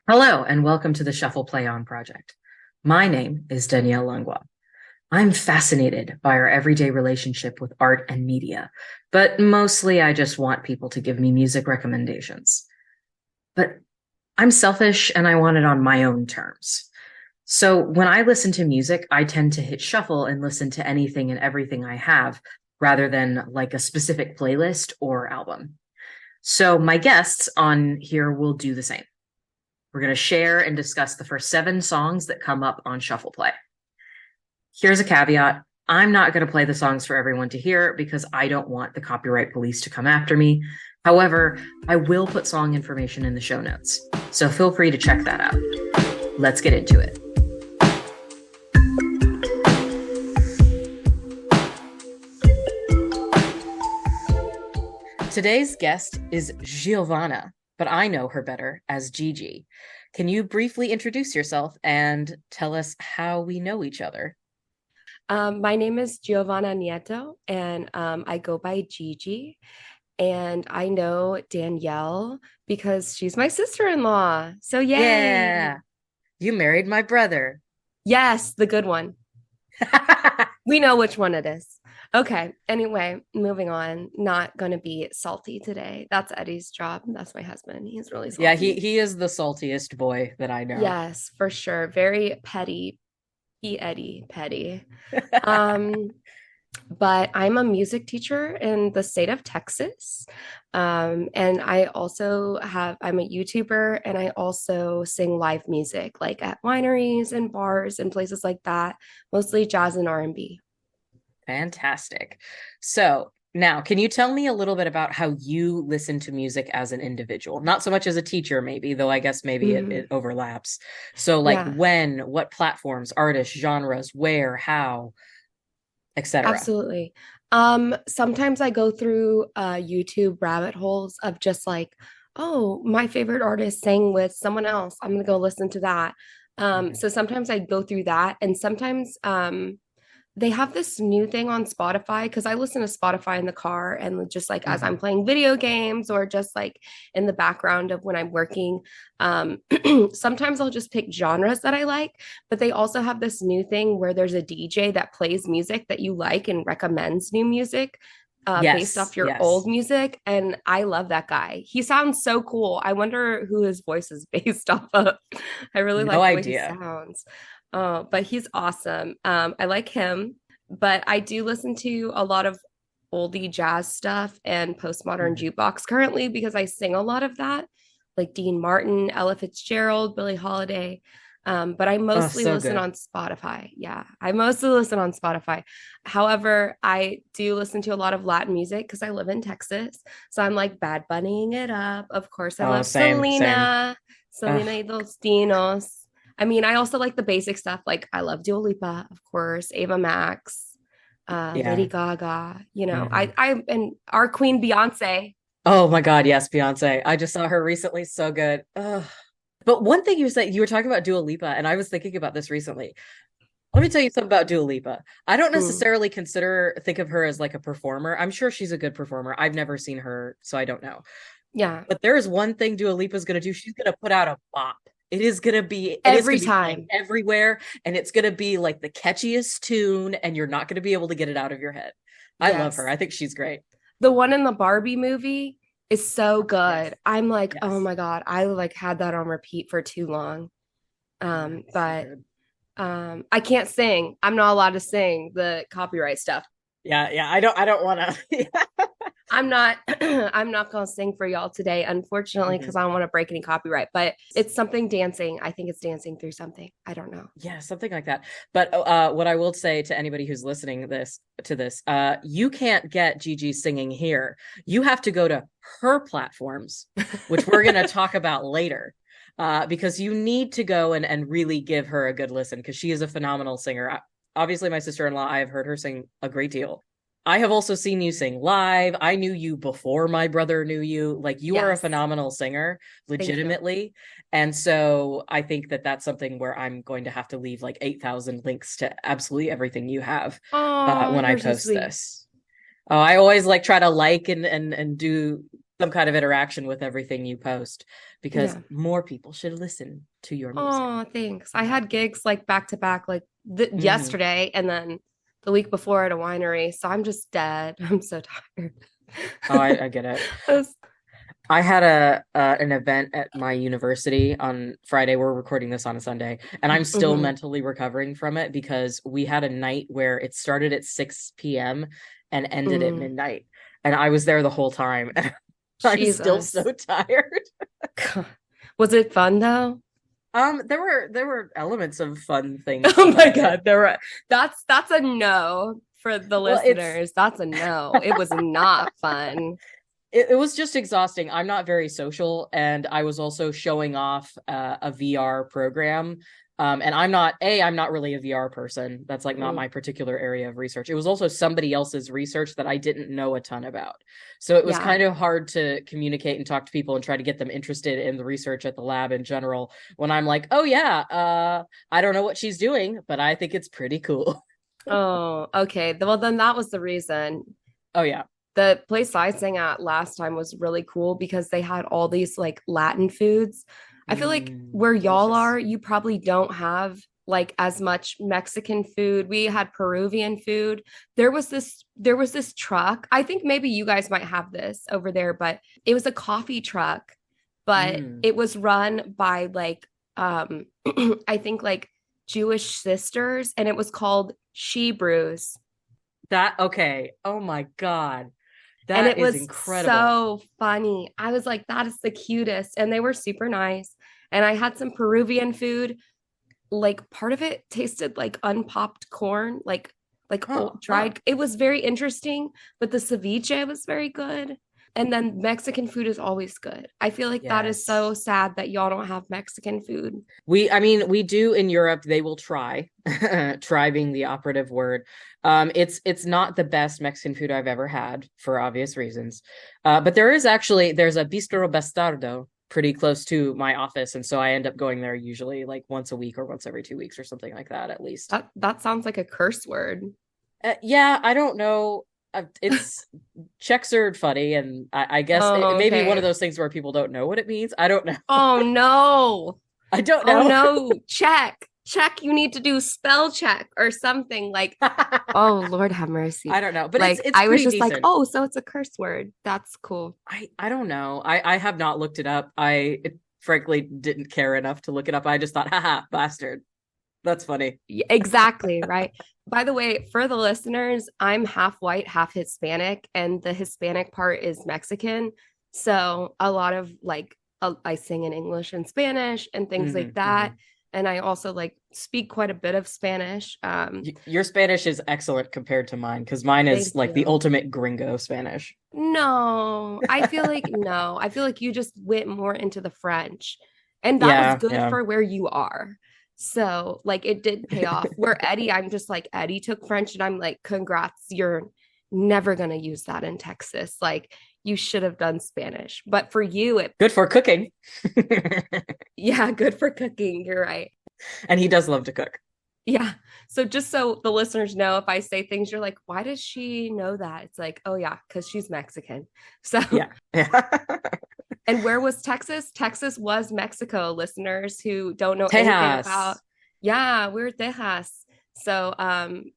Hello, and welcome to the Shuffle Play On project. My name is Danielle Langlois. I'm fascinated by our everyday relationship with art and media, but mostly I just want people to give me music recommendations. But I'm selfish and I want it on my own terms. So when I listen to music, I tend to hit shuffle and listen to anything and everything I have rather than like a specific playlist or album. So my guests on here will do the same. We're going to share and discuss the first 7 songs that come up on Shuffle Play. Here's a caveat. I'm not going to play the songs for everyone to hear because I don't want the copyright police to come after me. However, I will put song information in the show notes, so feel free to check that out. Let's get into it. Today's guest is Giovanna, but I know her better as Gigi. Can you briefly introduce yourself and tell us how we know each other? My name is Giovanna Nieto, and I go by Gigi. And I know Danielle because she's my sister-in-law. So yay! Yeah, you married my brother. Yes, the good one. We know which one it is. Okay. Anyway, moving on. Not gonna be salty today. That's Eddie's job. That's my husband. He's really Yeah, salty. he is the saltiest boy that I know. Yes, for sure. Very petty. Eddie petty. Um, but I'm a music teacher in the state of Texas. And I'm a YouTuber and I also sing live music like at wineries and bars and places like that, mostly jazz and R&B. Fantastic. So now, can you tell me a little bit about how you listen to music as an individual? Not so much as a teacher, maybe, though I guess maybe it Mhm. overlaps. So, like Yeah, when, what platforms, artists, genres, where, how, etc. absolutely. Sometimes I go through YouTube rabbit holes of just like, oh, my favorite artist sang with someone else. I'm gonna go listen to that. So sometimes I go through that, and sometimes they have this new thing on Spotify because I listen to Spotify in the car and just like as I'm Mhm. playing video games or just like in the background of when I'm working. Um, Sometimes I'll just pick genres that I like, but they also have this new thing where there's a DJ that plays music that you like and recommends new music based Yes, off your old yes. music. And I love that guy. He sounds so cool. I wonder who his voice is based off of. I really No like the way he idea. sounds. But he's awesome. I like him, but I do listen to a lot of oldie jazz stuff and postmodern Mhm. jukebox currently because I sing a lot of that, like Dean Martin, Ella Fitzgerald, Billie Holiday. But I Oh, mostly so listen good. on Spotify. Yeah, I mostly listen on Spotify. However, I do listen to a lot of Latin music because I live in Texas. So I'm like Bad Bunnying it up. Of course, I Oh, love same, same. Selena, Oh, Selena y dos Dinos. I mean, I also like the basic stuff. Like I love Dua Lipa, of course, Ava Max, Lady yeah. Gaga. You know, Mhm. and our Queen Beyonce. Oh my God, yes, Beyonce. I just saw her recently. So good. Ugh. But one thing you said, you were talking about Dua Lipa, and I was thinking about this recently. Let me tell you something about Dua Lipa. I don't Mm, necessarily think of her as like a performer. I'm sure she's a good performer. I've never seen her, so I don't know. yeah, But there is one thing Dua Lipa's gonna do. She's gonna put out a bop. It's every gonna be playing time. everywhere, and it's gonna be like the catchiest tune, and you're not gonna be able to get it out of your head. I love her. Yes, I think she's great. the one in the Barbie movie is so Yes. good. I'm like, oh Yes. my god, I like had that on repeat for too long. Yeah, so But good. I can't sing. I'm not allowed to sing the copyright stuff. Yeah, yeah. I don't wanna. I'm not I'm not gonna sing for y'all today, unfortunately, because Mhm. I don't want to break any copyright. But it's something dancing. I think it's dancing through something. I don't know. Yeah, something like that. But what I will say to anybody who's listening this, you can't get Gigi singing here. You have to go to her platforms, which we're going to talk about later, because you need to go and really give her a good listen because she is a phenomenal singer. Obviously, my sister-in-law, I have heard her sing a great deal. I have also seen you sing live. I knew you before my brother knew you. Like you are a Yes. phenomenal singer, Thank you. legitimately. And so I think that that's something where I'm going to have to leave like 8,000 links to absolutely everything you have Oh, when I you're so post sweet. this. Oh, I always like try to like and do some kind of interaction with everything you post because Yeah. more people should listen to your music. Oh, thanks. I had gigs like back to back, like Hmm. yesterday and then the week before at a winery. So I'm just dead. I'm so tired. Oh, I get it. I had a an event at my university on Friday. We're recording this on a Sunday, and I'm still Mhm. mentally recovering from it because we had a night where it started at 6 p.m. and ended at Mm. midnight. And I was there the whole time. And I'm still so Jesus. tired. Was it fun though? There were elements of fun things Oh my about it. God, there were that's a no for the Well, listeners. That's a no. It was not fun. it was just exhausting. I'm not very social, and I was also showing off a VR program. And I'm not really a VR person. That's like not Mm, my particular area of research. It was also somebody else's research that I didn't know a ton about. So it was yeah. kind of hard to communicate and talk to people and try to get them interested in the research at the lab in general when I'm like, oh yeah, I don't know what she's doing, but I think it's pretty cool. Oh, okay. Well, then that was the reason. Oh yeah. The place I sang at last time was really cool because they had all these like Latin foods. I feel like where y'all Delicious. are, you probably don't have like as much Mexican food. We had Peruvian food. There was this truck. I think maybe you guys might have this over there, but it was a coffee truck, but Mm. it was run by like I think like Jewish sisters and it was called She Brews. That okay. Oh my God. And That it is was incredible. so funny. I was like, that is the cutest. And they were super nice. And I had some Peruvian food. Like part of it tasted like unpopped corn, like Huh, old huh. dried. It was very interesting, but the ceviche was very good. And then Mexican food is always good. I feel like that is so Yes. sad that y'all don't have Mexican food. I mean, we do in Europe, they will try. Try being the operative word. It's not the best Mexican food I've ever had for obvious reasons. But there's a Bistro Bastardo pretty close to my office, and so I end up going there usually like once a week or once every 2 weeks or something like that at least. That sounds like a curse word. Yeah, I don't know. It's Czechs are funny, and I guess it Oh, may be one of okay. those things where people don't know what it means. I don't know. Oh no. I don't Oh know. no, check, you need to do spell check or something like, oh Lord have mercy. I don't know, but it's Like it's I was pretty just like, decent. oh, so it's a curse word. That's cool. I don't know. I have not looked it up. Frankly didn't care enough to look it up. I just thought, haha, bastard. That's funny. Exactly, right. By the way, for the listeners, I'm half white, half Hispanic, and the Hispanic part is Mexican. So a lot of like I sing in English and Spanish and things like Hmm, that. hmm. And I also like speak quite a bit of Spanish. Your Spanish is excellent compared to mine because mine is Thank like the you. ultimate gringo Spanish. No, I feel like no. I feel like you just went more into the French. And that was Yeah, good yeah. for where you are. So, like it did pay off. Where Eddie, I'm just like Eddie took French and I'm like, congrats, you're never going to use that in Texas. Like you should have done Spanish. But for you it Good for cooking. yeah, good for cooking. You're right. And he does love to cook. Yeah. So just so the listeners know, if I say things, you're like, why does she know that? It's like, oh yeah, because she's Mexican. So Yeah. Yeah. and where was Texas? Texas was Mexico, listeners who don't know anything about. Tejas. Yeah, we're Tejas. So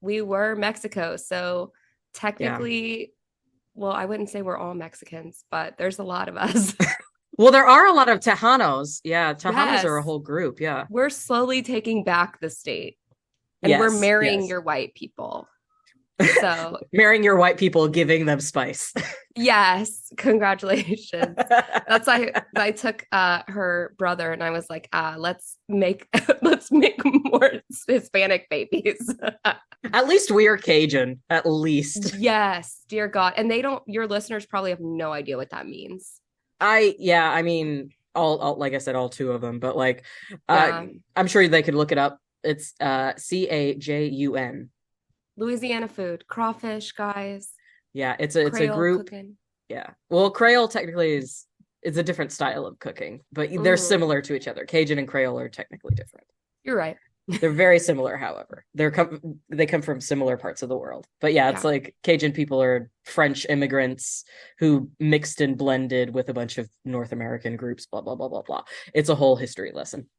we were Mexico. So Yeah. technically, well, I wouldn't say we're all Mexicans, but there's a lot of us. Well, there are a lot of Tejanos. Yeah, Tejanos are a Yes, whole group. Yeah. we're slowly taking back the state and we're Yes, marrying yes. your white people. So Marrying your white people, giving them spice. yes, congratulations. That's why I took her brother and I was like, let's make let's make more Hispanic babies. At least we are Cajun. At least. Yes, dear God. And they don't, your listeners probably have no idea what that means. Yeah, I mean, all like I said, all two of them, but like, uh, Yeah. I'm sure they could look it up. It's Cajun. Louisiana food, crawfish, guys, Yeah, it's a Creole group. cooking. Yeah. Well, Creole technically is a different style of cooking, but they're Mm, similar to each other. Cajun and Creole are technically different. you're right. They're very similar, however. They come from similar parts of the world. But yeah, it's Yeah. like Cajun people are French immigrants who mixed and blended with a bunch of North American groups, blah, blah, blah, blah, blah. It's a whole history lesson.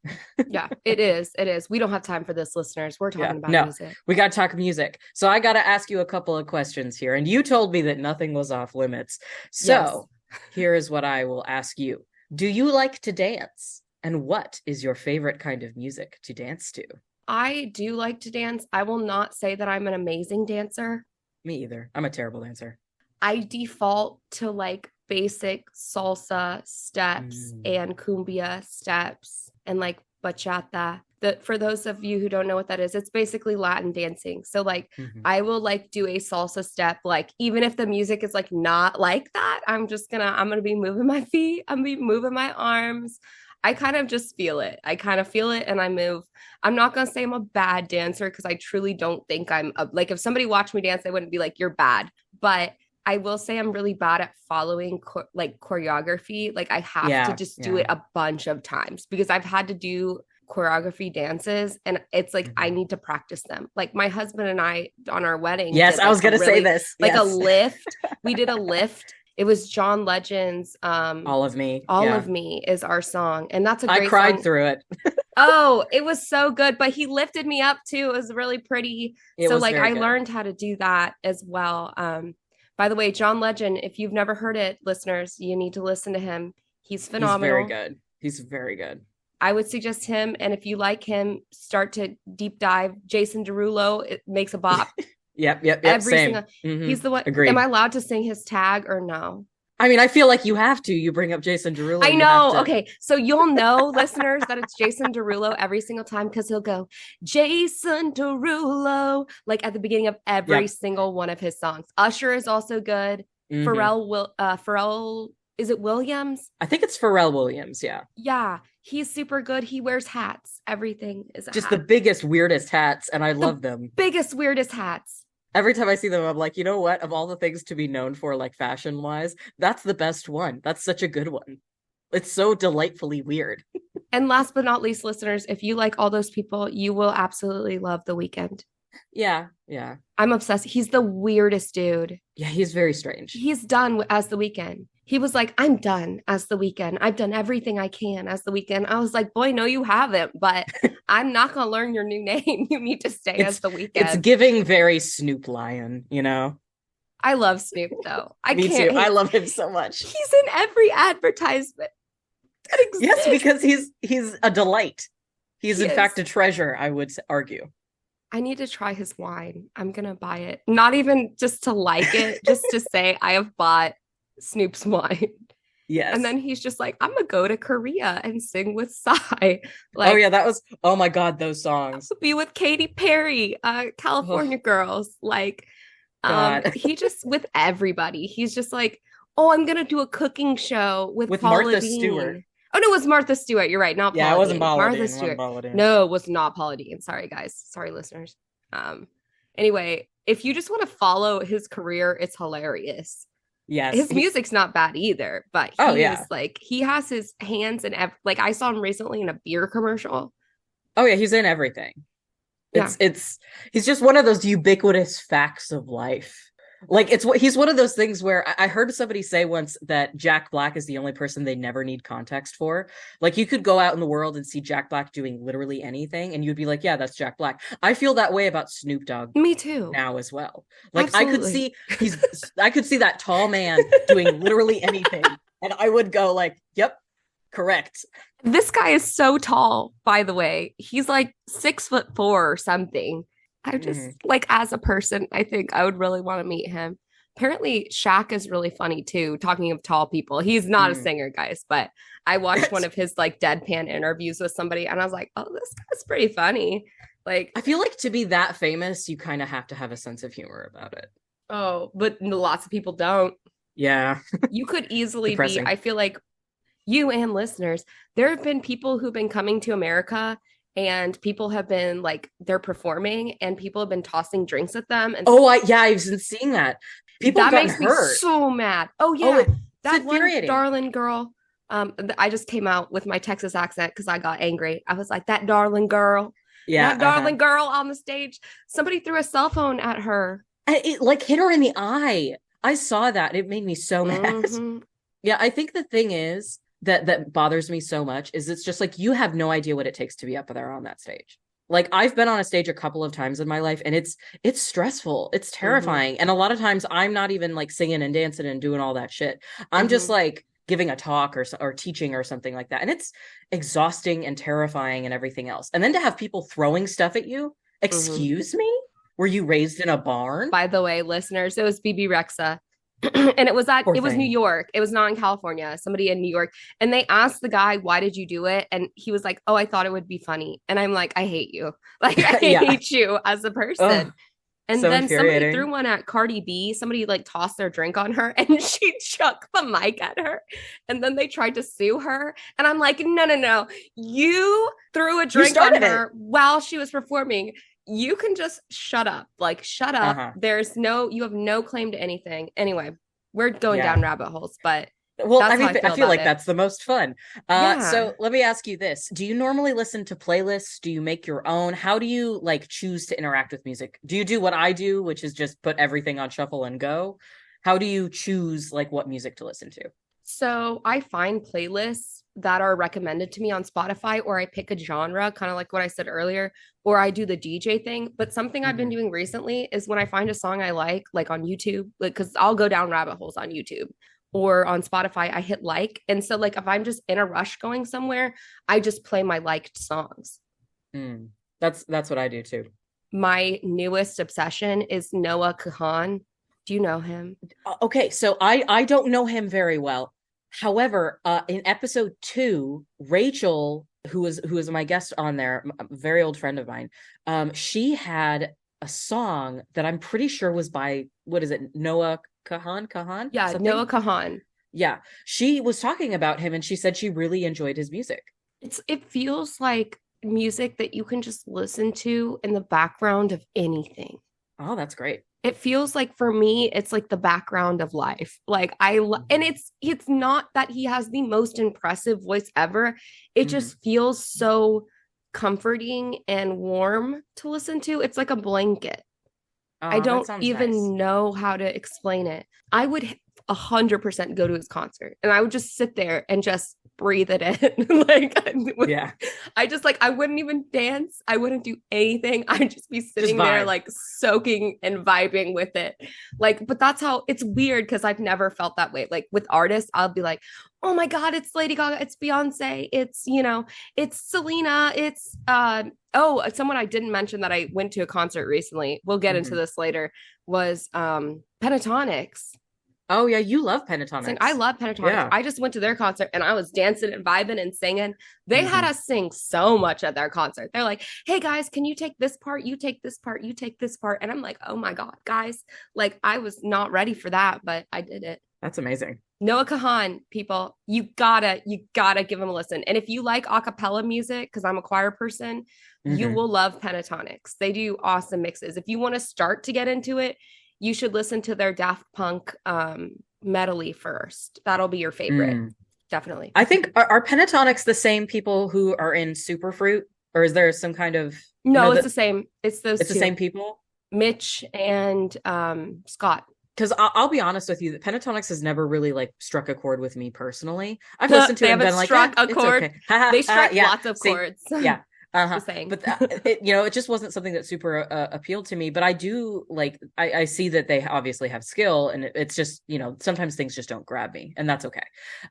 Yeah, it is. It is. We don't have time for this, listeners. We're Yeah, talking about no, music. we got to talk music. So I got to ask you a couple of questions here. And you told me that nothing was off limits. Yes. So here is what I will ask you. Do you like to dance? And what is your favorite kind of music to dance to? I do like to dance. I will not say that I'm an amazing dancer. Me either. I'm a terrible dancer. I default to like basic salsa steps and cumbia steps and like bachata. For those of you who don't know what that is, it's basically Latin dancing. So like I will like do a salsa step, like even if the music is like not like that, I'm gonna be moving my feet, I'm gonna be moving my arms. I kind of just feel it. I kind of feel it and I move. I'm not going to say I'm a bad dancer because I truly don't think like if somebody watched me dance, they wouldn't be like, you're bad. But I will say I'm really bad at following like choreography. Like I have to just do it a bunch of times because I've had to do choreography dances and it's like I need to practice them. Like my husband and I on our wedding. Yes, did, I was going to say this. Like a lift. We did a lift. It was John Legend's All of Me. All of Me is our song. And that's a great I cried song. through it. Oh, it was so good. But he lifted me up too. It was really pretty. So like I learned how to do that as well. By the way, John Legend, if you've never heard it, listeners, you need to listen to him. He's phenomenal. He's very good. He's very good. I would suggest him. And if you like him, start to deep dive. Jason Derulo, it makes a bop. Yep. Every same. single, he's the one. Agreed. Am I allowed to sing his tag or no? I mean, I feel like you have to. You bring up Jason Derulo. I know. Okay. So you'll know, listeners, that it's Jason Derulo every single time because he'll go, Jason Derulo, like at the beginning of every single one of his songs. Usher is also good. Pharrell, is it Williams? I think it's Pharrell Williams. Yeah. Yeah. He's super good. He wears hats. Everything is a just hat. The biggest, weirdest hats. And I love them. Biggest, weirdest hats. Every time I see them, I'm like, you know what? Of all the things to be known for, like fashion wise, that's the best one. That's such a good one. It's so delightfully weird. And last but not least, listeners, if you like all those people, you will absolutely love The Weeknd. Yeah. I'm obsessed. He's the weirdest dude. Yeah, he's very strange. He's done as The Weeknd. He was like, I'm done as The Weeknd. I've done everything I can as The Weeknd. I was like, boy, no, you haven't. But I'm not going to learn your new name. You need to stay as The Weeknd. It's giving very Snoop Lion, you know? I love Snoop, though. Me too. I love him so much. He's in every advertisement. Yes, because he's a delight. He's in fact a treasure, I would argue. I need to try his wine. I'm going to buy it. Not even just to like it, just to say I have bought Snoop's wine. Yes. And then he's just like, I'm gonna go to Korea and sing with Psy. Like, oh yeah, oh my god, those songs. Be with Katy Perry, California Girls. Like he just with everybody. He's just like, oh, I'm gonna do a cooking show with Paula Martha Dean. Stewart. Oh no, it was Martha Stewart. You're right, not Paula. Yeah, it wasn't Dean. Martha Stewart. Paula Dean. No, it was not Paula Dean. Sorry, guys. Sorry, listeners. Anyway, if you just want to follow his career, it's hilarious. Yes. His music's not bad either, but is like, he has his hands in like I saw him recently in a beer commercial. Oh yeah, he's in everything. He's just one of those ubiquitous facts of life. Like he's one of those things where I heard somebody say once that Jack Black is the only person they never need context for. Like you could go out in the world and see Jack Black doing literally anything and you'd be like, yeah, that's Jack Black. I feel that way about Snoop Dogg. Me too. Now as well. Like Absolutely. I could see that tall man doing literally anything and I would go like, yep, correct. This guy is so tall, by the way. He's like 6'4" or something. I just like as a person, I think I would really want to meet him. Apparently, Shaq is really funny too. Talking of tall people, he's not a singer, guys, but I watched one of his like deadpan interviews with somebody, and I was like, "Oh, this guy's pretty funny." Like, I feel like to be that famous, you kind of have to have a sense of humor about it. Oh, but lots of people don't. Yeah, you could easily be. I feel like you and listeners, there have been people who've been coming to America. And people have been like, they're performing and people have been tossing drinks at them. And I've been seeing that. People that got makes hurt. me so mad. Oh yeah, that one darling girl. I just came out with my Texas accent because I got angry. I was like, that darling girl. That darling girl on the stage, somebody threw a cell phone at her. It like hit her in the eye. I saw that. It made me so mad. Yeah, I think the thing is that bothers me so much is it's just like you have no idea what it takes to be up there on that stage. Like I've been on a stage a couple of times in my life and it's stressful. It's terrifying. And a lot of times I'm not even like singing and dancing and doing all that shit. I'm just like giving a talk or teaching or something like that. And it's exhausting and terrifying and everything else. And then to have people throwing stuff at you, excuse me? Were you raised in a barn? By the way, listeners, it was Bebe Rexha. And it was New York. It was not in California. Somebody in New York. And they asked the guy, why did you do it? And he was like, oh, I thought it would be funny. And I'm like, I hate you. Like, I hate you as a person. And so then somebody threw one at Cardi B. Somebody like tossed their drink on her and she chucked the mic at her. And then they tried to sue her. And I'm like, no. You threw a drink on her while she was performing. You can just shut up. Like, shut up. You have no claim to anything. Anyway, we're going down rabbit holes, but I feel like that's the most fun. So let me ask you this. Do you normally listen to playlists? Do you make your own? How do you like choose to interact with music? Do you do what I do, which is just put everything on shuffle and go? How do you choose like what music to listen to? So I find playlists that are recommended to me on Spotify, or I pick a genre, kind of like what I said earlier, or I do the DJ thing. But something I've been doing recently is when I find a song I like on YouTube, like, because I'll go down rabbit holes on YouTube or on Spotify, I hit like. And so like, if I'm just in a rush going somewhere, I just play my liked songs. That's what I do too. My newest obsession is Noah Kahan. Do you know him? Okay, so I don't know him very well. However, in episode 2, Rachel, who was my guest on there, a very old friend of mine, she had a song that I'm pretty sure was by, what is it, Noah Kahan? Yeah, something? Noah Kahan. Yeah, she was talking about him and she said she really enjoyed his music. It feels like music that you can just listen to in the background of anything. Oh, that's great. It feels like for me, it's like the background of life. Like and it's not that he has the most impressive voice ever. It just feels so comforting and warm to listen to. It's like a blanket. I don't even know how to explain it. I would 100% go to his concert and I would just sit there and just breathe it in. I wouldn't even dance. I wouldn't do anything. I'd just be sitting there like soaking and vibing with it. Like, but that's how it's weird because I've never felt that way. Like with artists, I'll be like, oh my God, it's Lady Gaga, it's Beyonce, it's, it's Selena, it's someone I didn't mention that I went to a concert recently, we'll get into this later, was Pentatonix. Oh yeah, you love Pentatonix. I love Pentatonix. Yeah. I just went to their concert and I was dancing and vibing and singing. They had us sing so much at their concert. They're like, hey guys, can you take this part? You take this part. You take this part. And I'm like, oh my God, guys. Like I was not ready for that, but I did it. That's amazing. Noah Kahan, people, you gotta give him a listen. And if you like acapella music, because I'm a choir person, you will love Pentatonix. They do awesome mixes. If you want to start to get into it, you should listen to their Daft Punk medley first. That'll be your favorite. Definitely. I think, are Pentatonix the same people who are in Superfruit? Or is there some kind of... No, it's the same. It's those It's two. The same people? Mitch and Scott. Because I'll be honest with you, Pentatonix has never really like struck a chord with me personally. I've listened to it and been like, struck a chord. Okay. They struck lots of chords. Yeah. But it just wasn't something that super appealed to me. But I do like, I see that they obviously have skill, and it's just, sometimes things just don't grab me, and that's okay.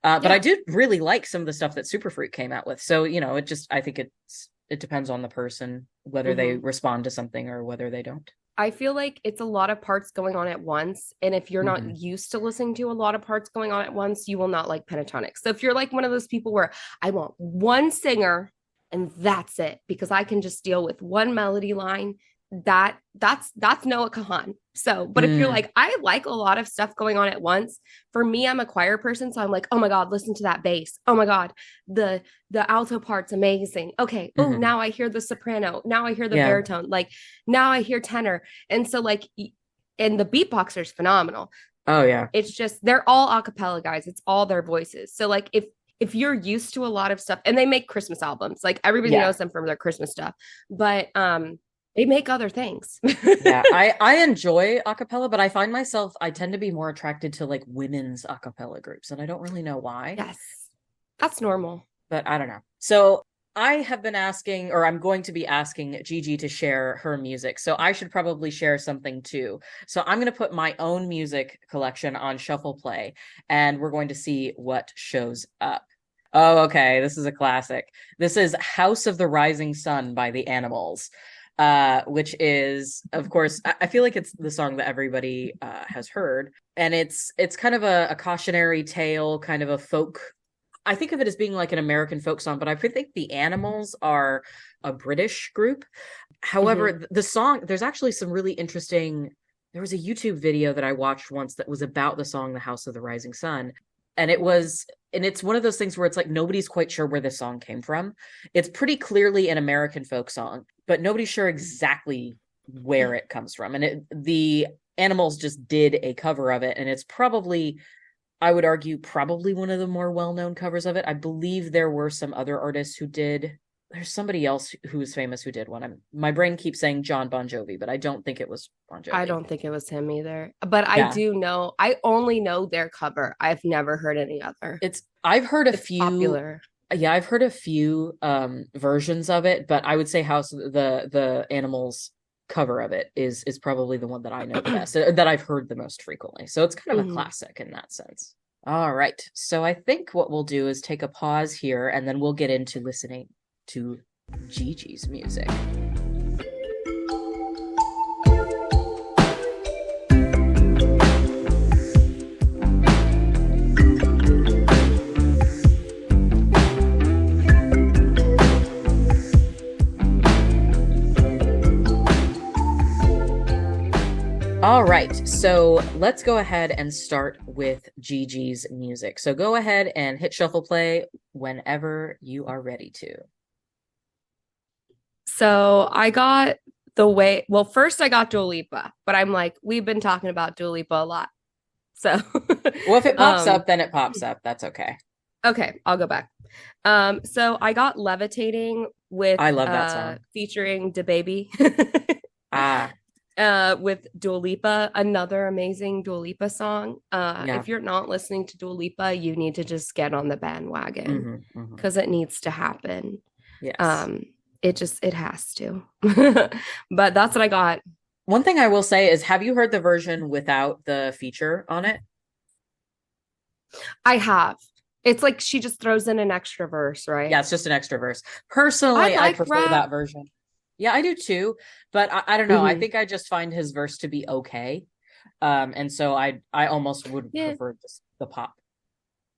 But I do really like some of the stuff that Superfruit came out with. So I think it depends on the person whether they respond to something or whether they don't. I feel like it's a lot of parts going on at once. And if you're not used to listening to a lot of parts going on at once, you will not like Pentatonix. So if you're like one of those people where I want one singer and that's it, because I can just deal with one melody line, that's Noah Kahan. So, but if you're like, I like a lot of stuff going on at once. For me, I'm a choir person. So I'm like, oh my God, listen to that bass. Oh my God, the alto part's amazing. Okay. Oh, now I hear the soprano. Now I hear the baritone. Like now I hear tenor. And so like, and the beatboxer's phenomenal. Oh yeah. It's just, they're all a cappella guys. It's all their voices. So like, if if you're used to a lot of stuff, and they make Christmas albums, like everybody Yeah. knows them from their Christmas stuff, but they make other things. Yeah, I enjoy a cappella, but I find myself I tend to be more attracted to like women's a cappella groups, and I don't really know why, Yes, that's normal. but I don't know. So I have been asking, or I'm going to be asking Gigi to share her music. So I should probably share something too. So I'm going to put my own music collection on shuffle play, and we're going to see what shows up. Oh, okay. This is a classic. This is House of the Rising Sun by the Animals, which is, of course, I feel like it's the song that everybody has heard. And it's kind of a cautionary tale, kind of a folk. I think of it as being like an American folk song, but I think the Animals are a British group. However, the song, there's actually some really interesting. There was a YouTube video that I watched once that was about the song The House of the Rising Sun. And it's one of those things where it's like nobody's quite sure where this song came from. It's pretty clearly an American folk song, but nobody's sure exactly where it comes from. And the Animals just did a cover of it, and it's probably, I would argue, probably one of the more well-known covers of it. I believe there were some other artists who did. There's somebody else who was famous who did one. My brain keeps saying John Bon Jovi, but I don't think it was Bon Jovi. I don't think it was him either. But Yeah. I do know, I only know their cover. I've never heard any other. I've heard a It's few popular. Yeah, I've heard a few versions of it, but I would say House the Animals cover of it is probably the one that I know the best, that I've heard the most frequently. So it's kind of a classic in that sense. All right. So I think what we'll do is take a pause here, and then we'll get into listening to Gigi's music. All right, so let's go ahead and start with Gigi's music. So go ahead and hit shuffle play whenever you are ready to. So I got first I got Dua Lipa, but I'm like, we've been talking about Dua Lipa a lot. So well, if it pops up, then it pops up. That's okay. Okay, I'll go back. So I got Levitating with I love that song. Featuring Dababy. With Dua Lipa, another amazing Dua Lipa song. If you're not listening to Dua Lipa, you need to just get on the bandwagon because it needs to happen. Yes. It has to. But that's what I got. One thing I will say is, have you heard the version without the feature on it? I have. It's like she just throws in an extra verse, right? Yeah, it's just an extra verse. Personally, I prefer that version. Yeah, I do too, but I don't know. I think I just find his verse to be okay, and so I almost would prefer just the pop,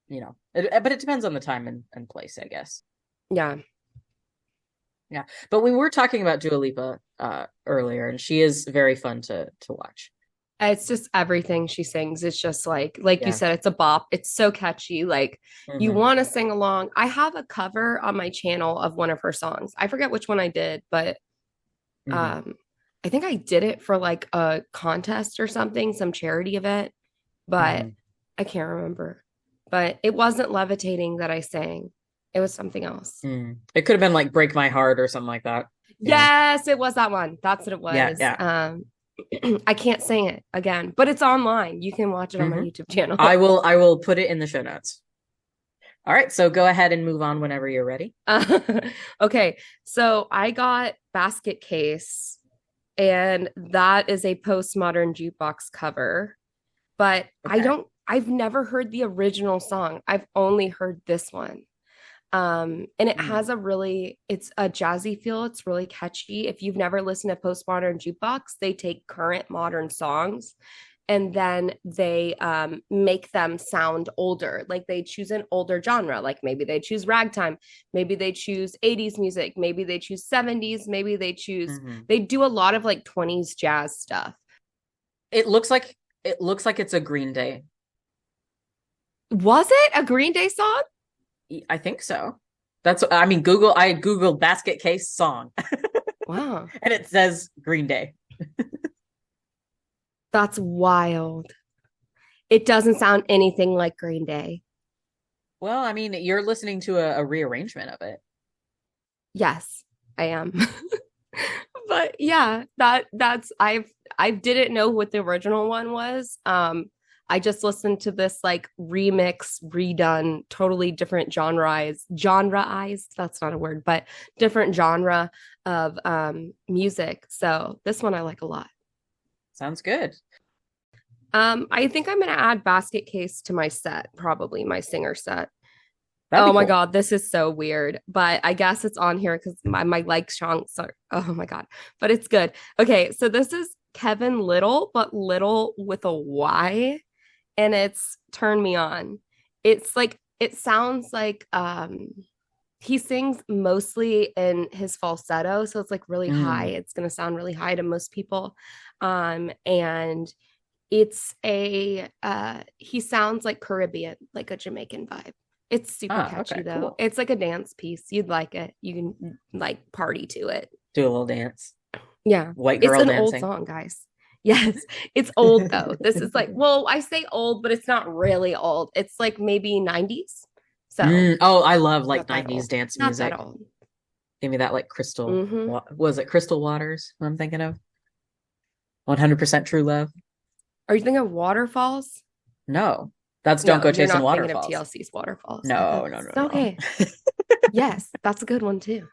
but it depends on the time and place, I guess. Yeah. But we were talking about Dua Lipa earlier, and she is very fun to watch. It's just everything she sings. It's just like you said, it's a bop. It's so catchy. Like you want to sing along. I have a cover on my channel of one of her songs. I forget which one I did, but I think I did it for like a contest or something, some charity event, but I can't remember. But it wasn't Levitating that I sang. It was something else. It could have been like Break My Heart or something like that. Yes, it was that one. That's what it was. Yeah. I can't sing it again, but it's online. You can watch it on my YouTube channel. I will put it in the show notes. All right, so go ahead and move on whenever you're ready. Okay, so I got Basket Case, and that is a Postmodern Jukebox cover, but I've never heard the original song. I've only heard this one. And it has it's a jazzy feel. It's really catchy. If you've never listened to Postmodern Jukebox, they take current modern songs and then they make them sound older. Like they choose an older genre. Like maybe they choose ragtime, maybe they choose 80s music, maybe they choose 70s, maybe they choose they do a lot of like 20s jazz stuff. It looks like it's a Green Day. Was it a Green Day song? I think so. I Googled Basket Case song. Wow. And it says Green Day. That's wild. It doesn't sound anything like Green Day. Well, I mean, you're listening to a rearrangement of it. Yes, I am. But yeah, that's I didn't know what the original one was. I just listened to this like remix, redone, totally different genreized, that's not a word, but different genre of music. So this one I like a lot. Sounds good. I think I'm gonna add Basket Case to my set, probably my singer set. That'd Oh be my cool. God, this is so weird, but I guess it's on here because my like chunks are, oh my God, but it's good. Okay, so this is Kevin Little, but Little with a Y, and it's Turn Me On. It's like, it sounds like he sings mostly in his falsetto, so it's like really high. Mm. It's gonna sound really high to most people. And it's a he sounds like Caribbean, like a Jamaican vibe. It's super Ah, catchy okay, though. cool. It's like a dance piece. You'd like it. You can like party to it. Do a little dance. Yeah. White It's girl an old dancing. song, guys. Yes. It's old though. This is like, well, I say old, but it's not really old. It's like maybe 90s. So Oh, I love like not that 90s old. dance Not that music. old. Give me that like crystal. Mm-hmm. Was it Crystal Waters? What I'm thinking of? 100% True Love? Are you thinking of Waterfalls? No, that's Don't No, Go you're Chasing not thinking of Waterfalls. TLC's Waterfalls. No, no, That's no, no. okay. Yes, that's a good one too.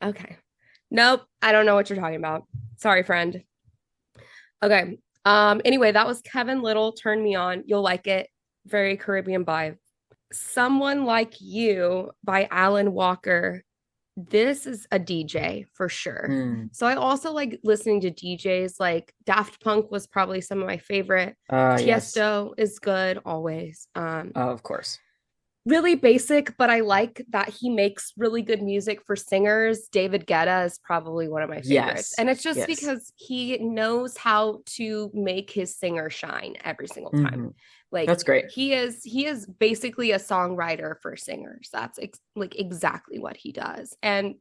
Okay. Nope, I don't know what you're talking about. Sorry, friend. Okay. Anyway, that was Kevin Little, Turn Me On. You'll like it. Very Caribbean vibe. Someone Like You by Alan Walker. This is a DJ for sure. Mm. So I also like listening to DJs. Like Daft Punk was probably some of my favorite. Yes. Tiesto is good always. Of course. Really basic, but I like that he makes really good music for singers. David Guetta is probably one of my favorites. Yes. And it's just Yes. because he knows how to make his singer shine every single time. Hmm. Like That's great. he is basically a songwriter for singers. That's like exactly what he does. And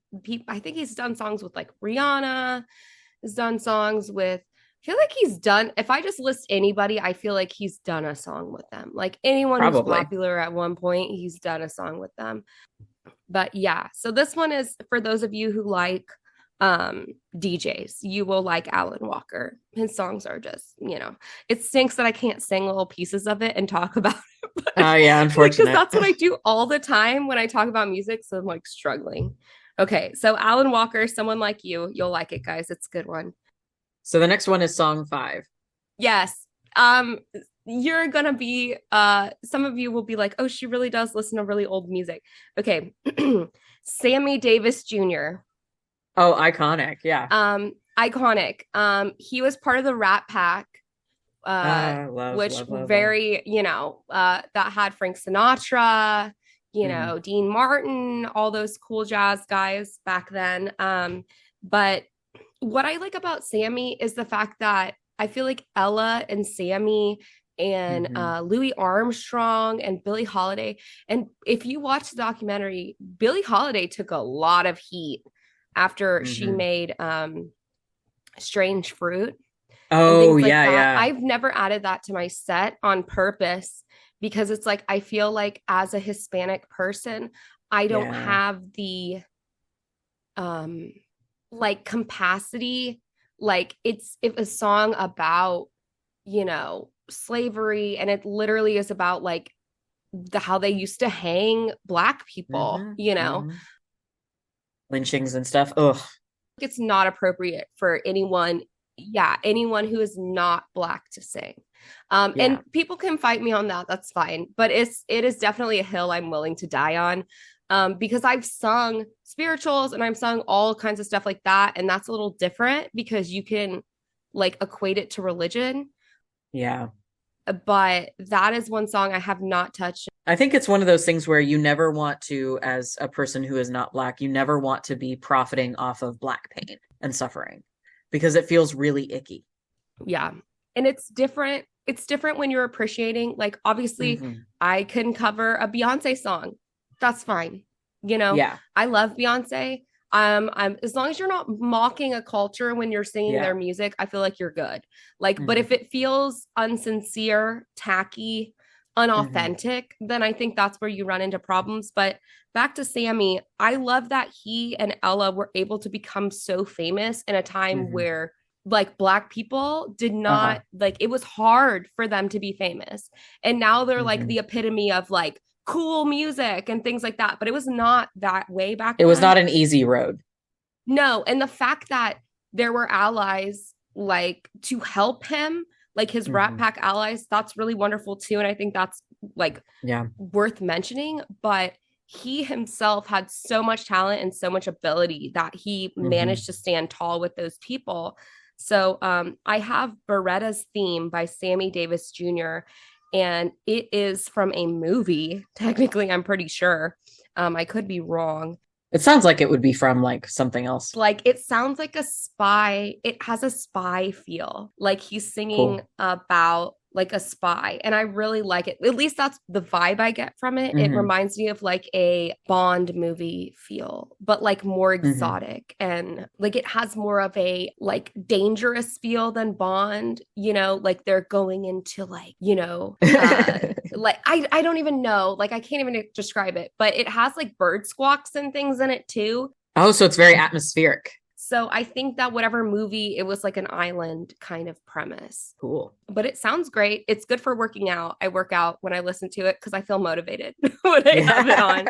I think he's done songs with like Rihanna, has done songs with, I feel like he's done, if I just list anybody, I feel like he's done a song with them. Like anyone who's Probably. popular at one point, he's done a song with them. But yeah, so this one is for those of you who like DJs. You will like Alan Walker. His songs are just, it stinks that I can't sing little pieces of it and talk about it. But, Oh, yeah, like, because unfortunate. that's what I do all the time when I talk about music. So I'm like struggling. Okay, so Alan Walker, Someone Like You. You'll like it, guys. It's a good one. So the next one is song 5. Yes. You're gonna be some of you will be like, oh, she really does listen to really old music. Okay. Sammy Davis Jr. Oh, iconic. Yeah. Iconic. He was part of the Rat Pack, Love, which love, love, love. very, that had Frank Sinatra, Mhm. Dean Martin, all those cool jazz guys back then. But what I like about Sammy is the fact that I feel like Ella and Sammy and Mhm. Louis Armstrong and Billie Holiday. And if you watch the documentary, Billie Holiday took a lot of heat after she Mhm. made Strange Fruit and Oh, things like yeah, that. yeah. I've never added that to my set on purpose because it's like I feel like as a Hispanic person, I don't Yeah. have the um like capacity. Like it's if a song about, slavery, and it literally is about like how they used to hang black people, Mhm. Mhm. Lynchings and stuff. Ugh. it's not appropriate for anyone, yeah, anyone who is not black to sing. And Yeah. people can fight me on that, that's fine, but it is definitely a hill I'm willing to die on, because I've sung spirituals and I've sung all kinds of stuff like that, and that's a little different because you can like equate it to religion, Yeah. but that is one song I have not touched. I think it's one of those things where you never want to, as a person who is not black, you never want to be profiting off of black pain and suffering because it feels really icky. Yeah. And it's different when you're appreciating, like obviously Hmm. I can cover a Beyonce song. That's fine. Yeah. I love Beyonce. I'm as long as you're not mocking a culture when you're singing Yeah. their music, I feel like you're good. Like, but Hmm. if it feels unsincere, tacky, unauthentic, then I think that's where you run into problems. But back to Sammy, I love that he and Ella were able to become so famous in a time where like Black people did not like, it was hard for them to be famous. And now they're like the epitome of like cool music and things like that. But it was not that way back It then. was not an easy road. No. And the fact that there were allies like to help him, like his Rat Pack allies, that's really wonderful too. And I think that's like worth mentioning. But he himself had so much talent and so much ability that he managed to stand tall with those people. So I have Beretta's Theme by Sammy Davis Jr., and it is from a movie. Technically, I'm pretty sure. I could be wrong. It sounds like it would be from like something else. Like it sounds like a spy. It has a spy feel. Like he's singing about like a spy. And I really like it. At least that's the vibe I get from it. It reminds me of like a Bond movie feel, but like more exotic. And like it has more of a like dangerous feel than Bond, you know, like they're going into like, you know, like I don't even know. Like I can't even describe it, but it has like bird squawks and things in it too. Oh, so it's very atmospheric. So I think that whatever movie, it was like an island kind of premise. Cool. But it sounds great. It's good for working out. I work out when I listen to it because I feel motivated when I have it on.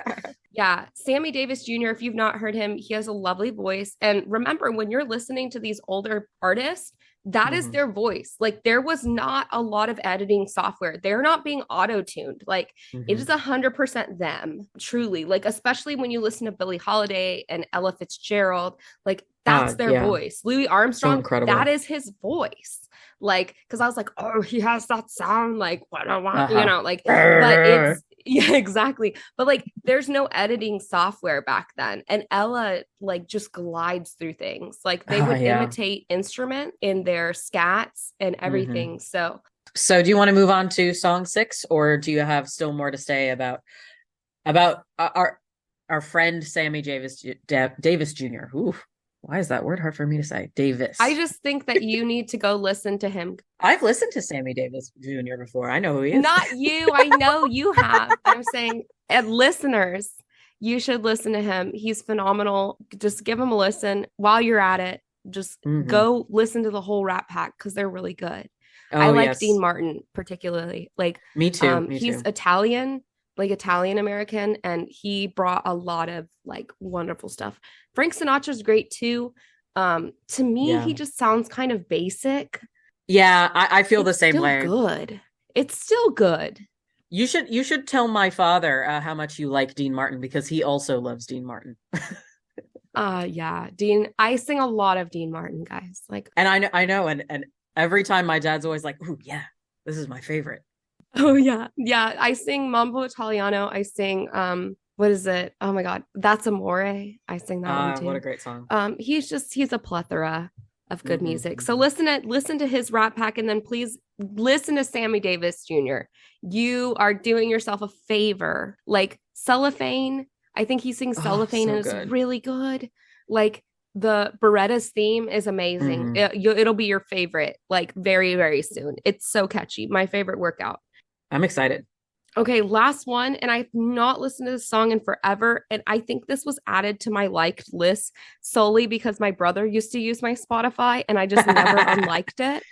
Yeah. Sammy Davis Jr., if you've not heard him, he has a lovely voice. And remember, when you're listening to these older artists, that is their voice. Like there was not a lot of editing software. They're not being auto-tuned. Like it is 100% them, truly. Like especially when you listen to Billie Holiday and Ella Fitzgerald, like that's their voice. Louis Armstrong, so that is his voice. Like, because I was like, oh, he has that sound like what I want, you know, like, but it's exactly. But like, there's no editing software back then, and Ella like just glides through things. Like they would imitate instrument in their scats and everything. So do you want to move on to song 6, or do you have still more to say about our friend Sammy Davis Jr.? Ooh. Why is that word hard for me to say? Davis. I just think that you need to go listen to him. I've listened to Sammy Davis Jr. before. I know who he is. Not you. I know you have. I'm saying, and listeners, you should listen to him. He's phenomenal. Just give him a listen while you're at it. Just go listen to the whole Rat Pack because they're really good. I like Dean Martin particularly. Like me too. He's Italian, like Italian American, and he brought a lot of like wonderful stuff. Frank Sinatra's great too. To me, he just sounds kind of basic. Yeah, I feel the same way. Good. It's still good. You should tell my father how much you like Dean Martin, because he also loves Dean Martin. Yeah, Dean. I sing a lot of Dean Martin, guys. Like, and I know, and every time my dad's always like, "Ooh, yeah, this is my favorite." Oh yeah. I sing Mambo Italiano. I sing what is it? Oh my God, That's Amore. I sing that one too. What a great song. He's a plethora of good music. So listen to his Rat Pack, and then please listen to Sammy Davis Jr. You are doing yourself a favor. Like Cellophane, I think he sings Cellophane, and it's really good. Like the Beretta's Theme is amazing. It'll be your favorite like very, very soon. It's so catchy. My favorite workout. I'm excited. Okay, last one. And I've not listened to this song in forever. And I think this was added to my liked list solely because my brother used to use my Spotify and I just never unliked it.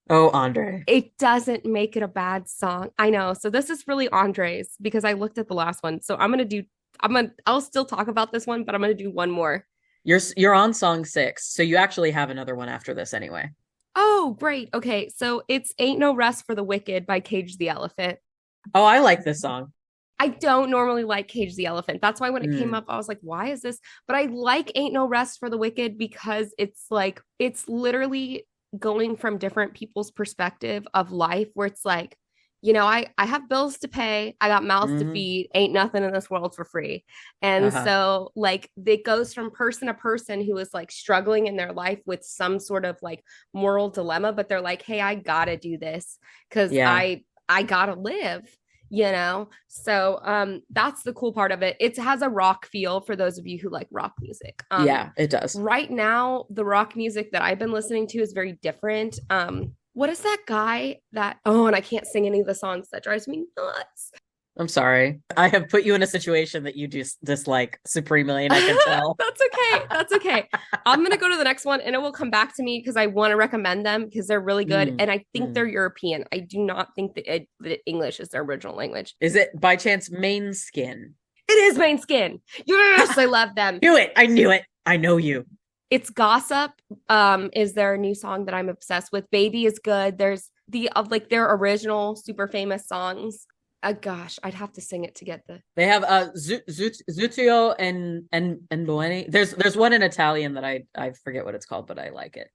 Oh, Andre. It doesn't make it a bad song. I know. So this is really Andre's because I looked at the last one. So I'll still talk about this one, but I'm going to do one more. You're on song 6. So you actually have another one after this anyway. Oh, great. Okay. So it's Ain't No Rest for the Wicked by Cage the Elephant. Oh, I like this song. I don't normally like Cage the Elephant. That's why when it came up, I was like, why is this? But I like Ain't No Rest for the Wicked because it's like, it's literally going from different people's perspective of life where it's like, you know, I have bills to pay. I got mouths to feed. Ain't nothing in this world for free. And so like it goes from person to person who is like struggling in their life with some sort of like moral dilemma, but they're like, hey, I gotta do this because I gotta live, you know? So that's the cool part of it. It has a rock feel for those of you who like rock music. Yeah, it does. Right now, the rock music that I've been listening to is very different. what is that guy that, oh, and I can't sing any of the songs. That drives me nuts. I'm sorry. I have put you in a situation that you just dislike supremely, and I can tell. That's okay. That's okay. I'm gonna go to the next one, and it will come back to me because I want to recommend them because they're really good, and I think they're European. I do not think that English is their original language. Is it by chance Maneskin? It is Maneskin. Yes, I love them. Knew it. I knew it. I know you. It's Gossip. Is their new song that I'm obsessed with. Baby is good. There's the of like their original super famous songs. Gosh, I'd have to sing it to get the. They have Zutio and Bueni. There's one in Italian that I forget what it's called, but I like it.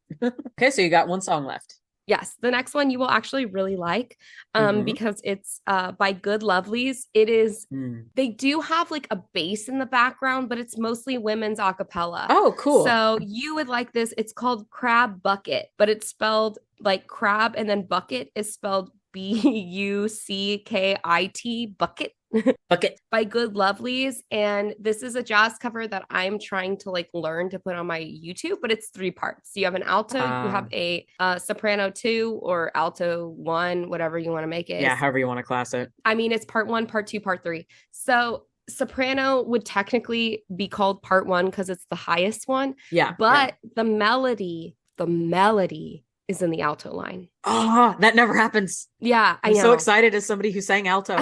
Okay, so you got one song left. Yes, the next one you will actually really like, because it's by Good Lovelies. It is. They do have like a bass in the background, but it's mostly women's a cappella. Oh, cool. So you would like this. It's called Crab Bucket, but it's spelled like crab, and then bucket is spelled Buckit, bucket. Bucket By Good Lovelies. And this is a jazz cover that I'm trying to like learn to put on my YouTube, but it's 3 parts. You have an alto, you have a soprano 2 or alto 1, whatever you want to make it. Yeah, however you want to class it. I mean, it's part 1, part 2, part 3. So soprano would technically be called part 1 because it's the highest one. Yeah. But the melody is in the alto line. Oh, that never happens. Yeah, I know. I'm so excited as somebody who sang alto.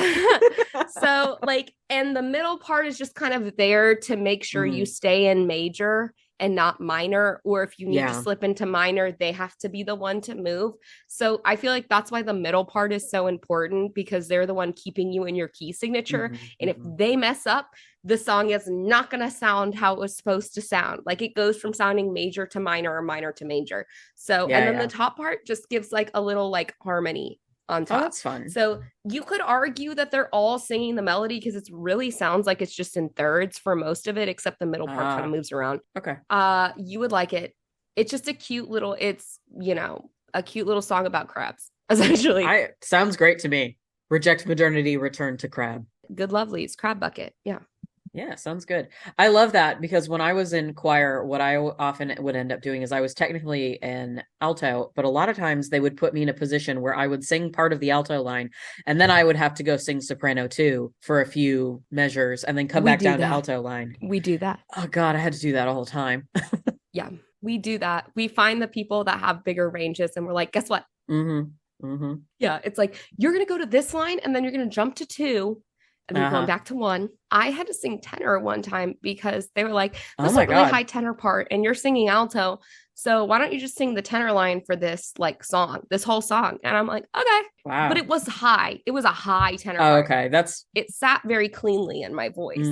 So like, and the middle part is just kind of there to make sure you stay in major and not minor, or if you need to slip into minor, they have to be the one to move. So I feel like that's why the middle part is so important, because they're the one keeping you in your key signature. And if they mess up, the song is not going to sound how it was supposed to sound. Like it goes from sounding major to minor or minor to major. So, and then the top part just gives like a little like harmony on top. Oh, that's fun. So you could argue that they're all singing the melody because it really sounds like it's just in thirds for most of it, except the middle part kind of moves around. Okay. You would like it. It's just a cute little, it's, you know, a cute little song about crabs, essentially. Sounds great to me. Reject modernity, return to crab. Good Lovelies, Crab Bucket. Yeah. Yeah, sounds good. I love that because when I was in choir, what I often would end up doing is I was technically an alto, but a lot of times they would put me in a position where I would sing part of the alto line, and then I would have to go sing soprano too for a few measures and then come back down to alto line. We do that. Oh God, I had to do that all the time. Yeah, we do that. We find the people that have bigger ranges and we're like, guess what? Yeah, it's like, you're going to go to this line and then you're going to jump to 2. And then going back to 1. I had to sing tenor one time because they were like, this is a really high tenor part and you're singing alto. So why don't you just sing the tenor line for this like song, this whole song? And I'm like, okay. Wow. But it was high. It was a high tenor part. Okay. It sat very cleanly in my voice.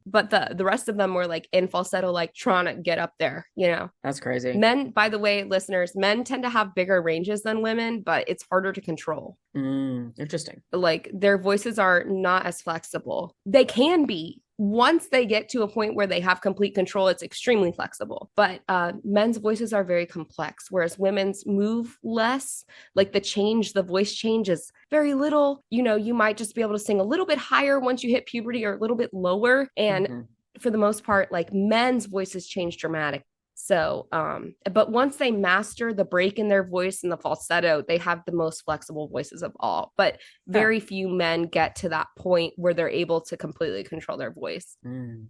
But the rest of them were like in falsetto, like trying to get up there, you know? That's crazy. Men, by the way, listeners, men tend to have bigger ranges than women, but it's harder to control. Interesting. Like their voices are not as flexible. They can be. Once they get to a point where they have complete control, it's extremely flexible. But men's voices are very complex, whereas women's move less. Like the voice change is very little. You know, you might just be able to sing a little bit higher once you hit puberty or a little bit lower. And for the most part, like men's voices change dramatically. So, but once they master the break in their voice and the falsetto, they have the most flexible voices of all. But very few men get to that point where they're able to completely control their voice.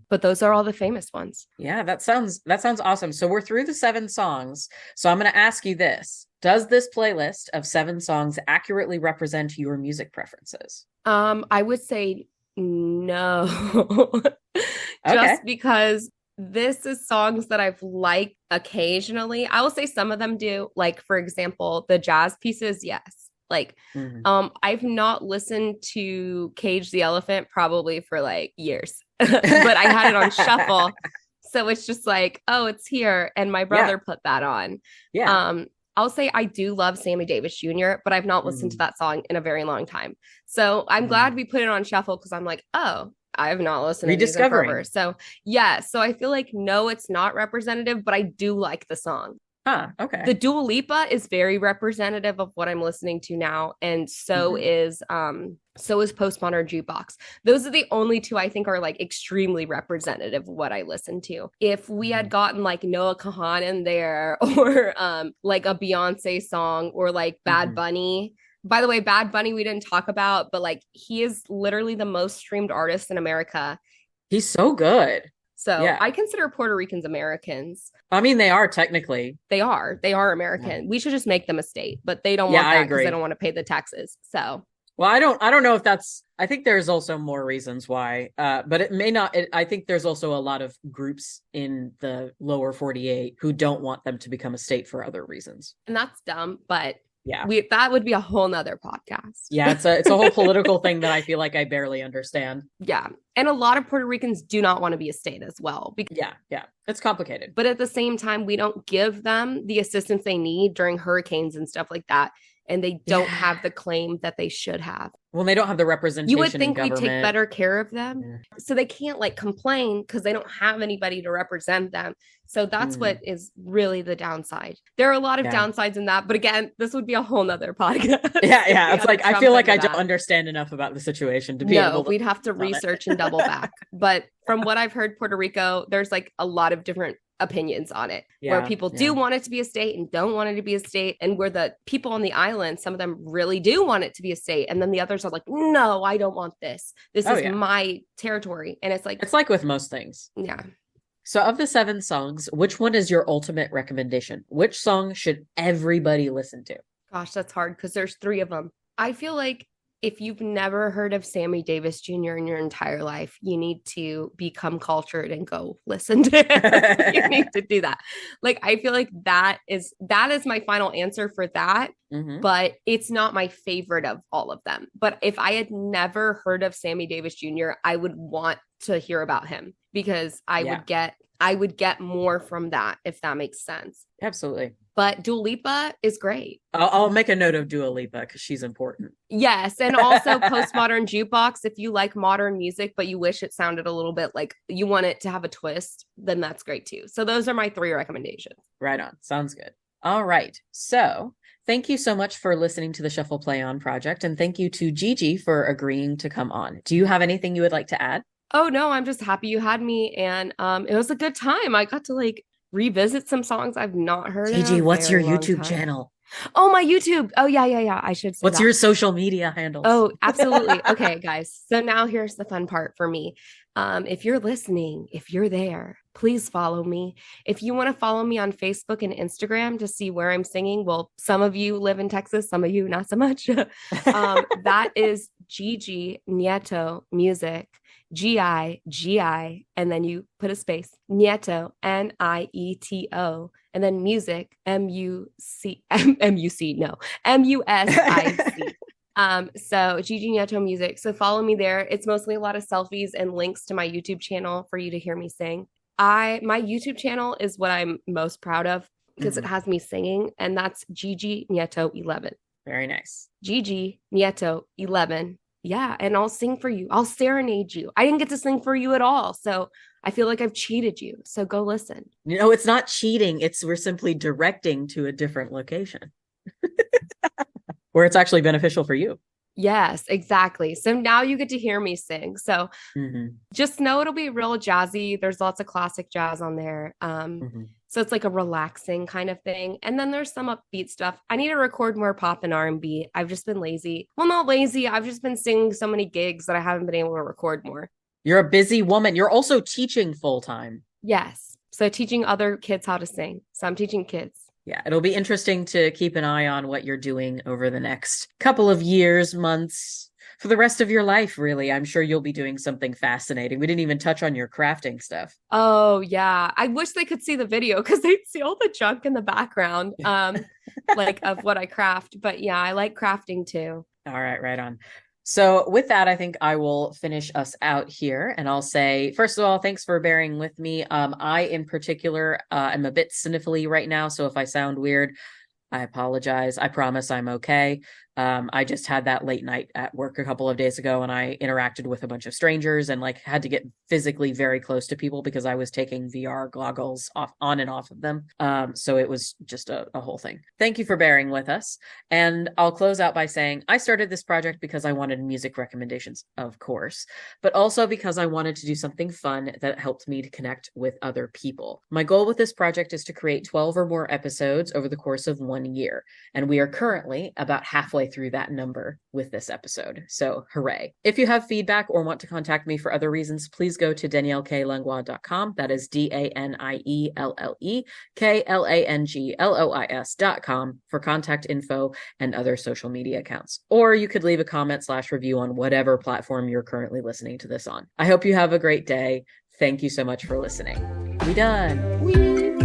But those are all the famous ones. Yeah, that sounds awesome. So we're through the 7 songs. So I'm going to ask you this. Does this playlist of 7 songs accurately represent your music preferences? I would say no. Just because this is songs that I've liked occasionally. I will say some of them do. Like, for example, the jazz pieces, yes. Like, I've not listened to Cage the Elephant probably for like years, but I had it on shuffle. So it's just like, oh, it's here. And my brother put that on. Yeah. I'll say I do love Sammy Davis Jr., but I've not listened to that song in a very long time. So I'm glad we put it on shuffle because I'm like, oh, I have not listened to Rediscovering. So yeah, so I feel like no, it's not representative, but I do like the song. Huh. Okay. The Dua Lipa is very representative of what I'm listening to now, and so is Postmodern Jukebox. Those are the only two I think are like extremely representative of what I listen to. If we had gotten like Noah Kahan in there, or like a Beyonce song, or like Bad Bunny. By the way, Bad Bunny we didn't talk about, but like he is literally the most streamed artist in America. He's so good. So Yeah. I consider Puerto Ricans Americans. I mean, they are technically. They are American. Yeah. We should just make them a state, but they don't Yeah, want I that because agree. they don't want to pay the taxes. So Well, I don't know if that's, I think there's also more reasons why, but it may not, I think there's also a lot of groups in the lower 48 who don't want them to become a state for other reasons. and that's dumb, but Yeah. that would be a whole nother podcast. Yeah, it's a whole political thing that I feel like I barely understand. Yeah. And a lot of Puerto Ricans do not want to be a state as well. Yeah. It's complicated. But at the same time, we don't give them the assistance they need during hurricanes and stuff like that. And they don't have the claim that they should have. Well, they don't have the representation. You would think we we'd take better care of them. Yeah. So they can't like complain because they don't have anybody to represent them. So that's what is really the downside. There are a lot of downsides in that. But again, this would be a whole nother podcast. Yeah. It's like, I feel like I don't understand enough about the situation to be able to. We'd have to research and double back. But from what I've heard, Puerto Rico, there's like a lot of different opinions on it, where people do want it to be a state and don't want it to be a state, and where the people on the island, some of them really do want it to be a state, and then the others are like, no, I don't want this is my territory. And it's like with most things. Yeah. So of the 7 songs, which one is your ultimate recommendation? Which song should everybody listen to? Gosh, that's hard because there's 3 of them. I feel like if you've never heard of Sammy Davis Jr. in your entire life, you need to become cultured and go listen to him. You need to do that. Like, I feel like that is my final answer for that. But it's not my favorite of all of them. But if I had never heard of Sammy Davis Jr., I would want to hear about him because I would get more from that, if that makes sense. Absolutely. But Dua Lipa is great. I'll make a note of Dua Lipa because she's important. Yes. And also Postmodern Jukebox. If you like modern music, but you wish it sounded a little bit like you want it to have a twist, then that's great too. So those are my 3 recommendations. Right on. Sounds good. All right. So thank you so much for listening to the Shuffle Play On project. And thank you to Gigi for agreeing to come on. Do you have anything you would like to add? Oh, no, I'm just happy you had me. And it was a good time. I got to like revisit some songs I've not heard. Gigi, what's your YouTube channel? Oh, my YouTube. Oh, yeah. I should say What's your social media handles? Oh, absolutely. Okay, guys. So now here's the fun part for me. If you're listening, if you're there, please follow me. If you want to follow me on Facebook and Instagram to see where I'm singing, well, some of you live in Texas, some of you not so much. That is Gigi Nieto Music. Gigi, and then you put a space, Nieto, Nieto, and then music, Music, so Gigi Nieto Music. So follow me there. It's mostly a lot of selfies and links to my YouTube channel for you to hear me sing. My YouTube channel is what I'm most proud of because it has me singing, and that's Gigi Nieto 11. Very nice. Gigi Nieto 11. Yeah, and I'll sing for you. I'll serenade you. I didn't get to sing for you at all, so I feel like I've cheated you. So go listen. You know, it's not cheating. We're simply directing to a different location where it's actually beneficial for you. Yes, exactly. So now you get to hear me sing. So just know it'll be real jazzy. There's lots of classic jazz on there. So it's like a relaxing kind of thing. And then there's some upbeat stuff. I need to record more pop and R&B. I've just been lazy. Well, not lazy. I've just been singing so many gigs that I haven't been able to record more. You're a busy woman. You're also teaching full time. Yes. So teaching other kids how to sing. So I'm teaching kids. Yeah, it'll be interesting to keep an eye on what you're doing over the next couple of years, months, for the rest of your life, really. I'm sure you'll be doing something fascinating. We didn't even touch on your crafting stuff. Oh, yeah. I wish they could see the video because they'd see all the junk in the background, like of what I craft. But yeah, I like crafting too. All right, right on. So with that, I think I will finish us out here. And I'll say, first of all, thanks for bearing with me. I, in particular, am a bit sniffly right now. So if I sound weird, I apologize. I promise I'm okay. I just had that late night at work a couple of days ago and I interacted with a bunch of strangers and like had to get physically very close to people because I was taking VR goggles off on and off of them. So it was just a whole thing. Thank you for bearing with us. And I'll close out by saying I started this project because I wanted music recommendations, of course, but also because I wanted to do something fun that helped me to connect with other people. My goal with this project is to create 12 or more episodes over the course of 1 year. And we are currently about halfway through that number with this episode. So hooray. If you have feedback or want to contact me for other reasons, please go to danielleklanglois.com. That is DANIELLEKLANGLOIS.com for contact info and other social media accounts. Or you could leave a comment/review on whatever platform you're currently listening to this on. I hope you have a great day. Thank you so much for listening. We done. Whee!